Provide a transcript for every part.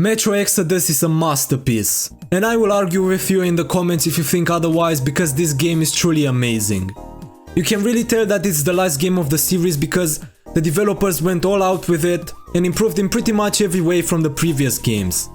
Metro Exodus is a masterpiece, and I will argue with you in the comments if you think otherwise, because this game is truly amazing. You can really tell that it's the last game of the series because the developers went all out with it and improved in pretty much every way from the previous games.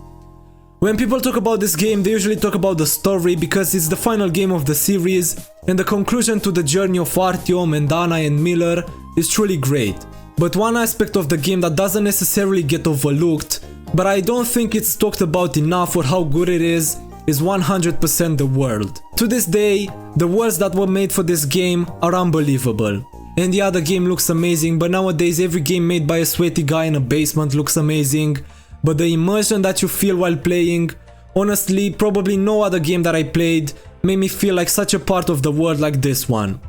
When people talk about this game, they usually talk about the story because it's the final game of the series, and the conclusion to the journey of Artyom and Anna and Miller is truly great. But one aspect of the game that doesn't necessarily get overlooked, but I don't think it's talked about enough for how good it is 100% the world. To this day, the worlds that were made for this game are unbelievable. And yeah, the game looks amazing, but nowadays every game made by a sweaty guy in a basement looks amazing. But the immersion that you feel while playing, honestly, probably no other game that I played made me feel like such a part of the world like this one.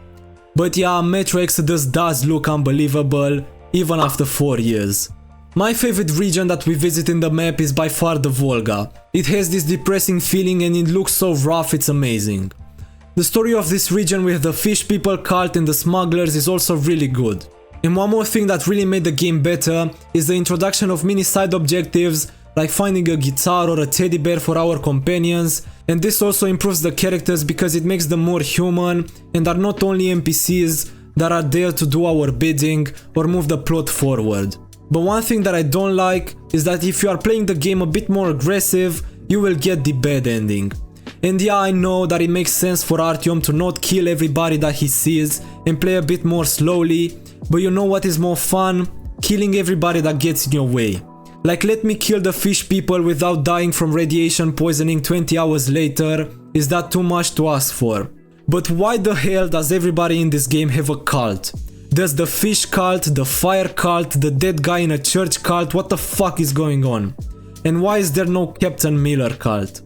But yeah, Metro Exodus does look unbelievable, even after 4 years. My favorite region that we visit in the map is by far the Volga. It has this depressing feeling and it looks so rough, it's amazing. The story of this region with the fish people cult and the smugglers is also really good. And one more thing that really made the game better is the introduction of mini side objectives like finding a guitar or a teddy bear for our companions, and this also improves the characters because it makes them more human and are not only NPCs that are there to do our bidding or move the plot forward. But one thing that I don't like is that if you are playing the game a bit more aggressive, you will get the bad ending. And yeah, I know that it makes sense for Artyom to not kill everybody that he sees and play a bit more slowly, but you know what is more fun? Killing everybody that gets in your way. Like, let me kill the fish people without dying from radiation poisoning 20 hours later. Is that too much to ask for? But why the hell does everybody in this game have a cult? There's the fish cult, the fire cult, the dead guy in a church cult, what the fuck is going on? And why is there no Captain Miller cult?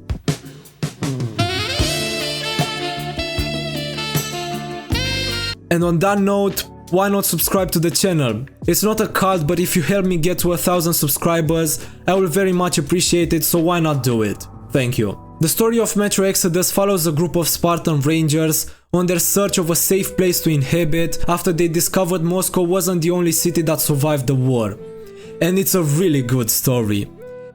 And on that note, why not subscribe to the channel? It's not a cult, but if you help me get to 1000 subscribers, I will very much appreciate it, so why not do it? Thank you. The story of Metro Exodus follows a group of Spartan Rangers on their search of a safe place to inhabit after they discovered Moscow wasn't the only city that survived the war. And it's a really good story.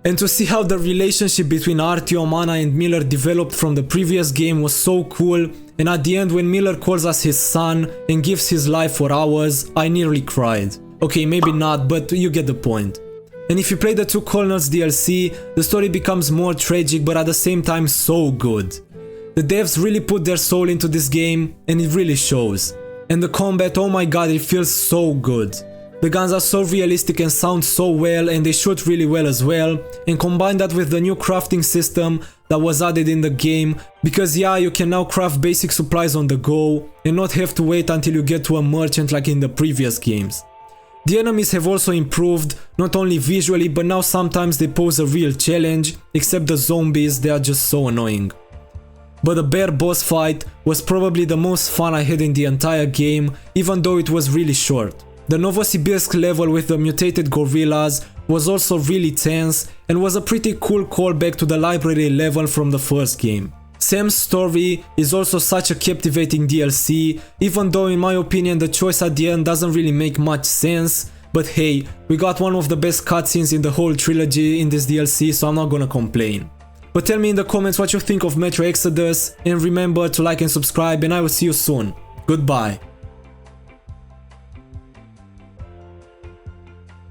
And to see how the relationship between Artyom, Anna and Miller developed from the previous game was so cool, and at the end when Miller calls us his son and gives his life for ours, I nearly cried. Okay, maybe not, but you get the point. And if you play the Two Colonels DLC, the story becomes more tragic but at the same time so good. The devs really put their soul into this game and it really shows. And the combat, oh my god, it feels so good. The guns are so realistic and sound so well, and they shoot really well as well, and combine that with the new crafting system that was added in the game, because yeah, you can now craft basic supplies on the go and not have to wait until you get to a merchant like in the previous games. The enemies have also improved, not only visually, but now sometimes they pose a real challenge, except the zombies, they are just so annoying. But the bear boss fight was probably the most fun I had in the entire game, even though it was really short. The Novosibirsk level with the mutated gorillas was also really tense and was a pretty cool callback to the library level from the first game. Sam's story is also such a captivating DLC, even though in my opinion the choice at the end doesn't really make much sense, but hey, we got one of the best cutscenes in the whole trilogy in this DLC, so I'm not gonna complain. But tell me in the comments what you think of Metro Exodus, and remember to like and subscribe, and I will see you soon. Goodbye.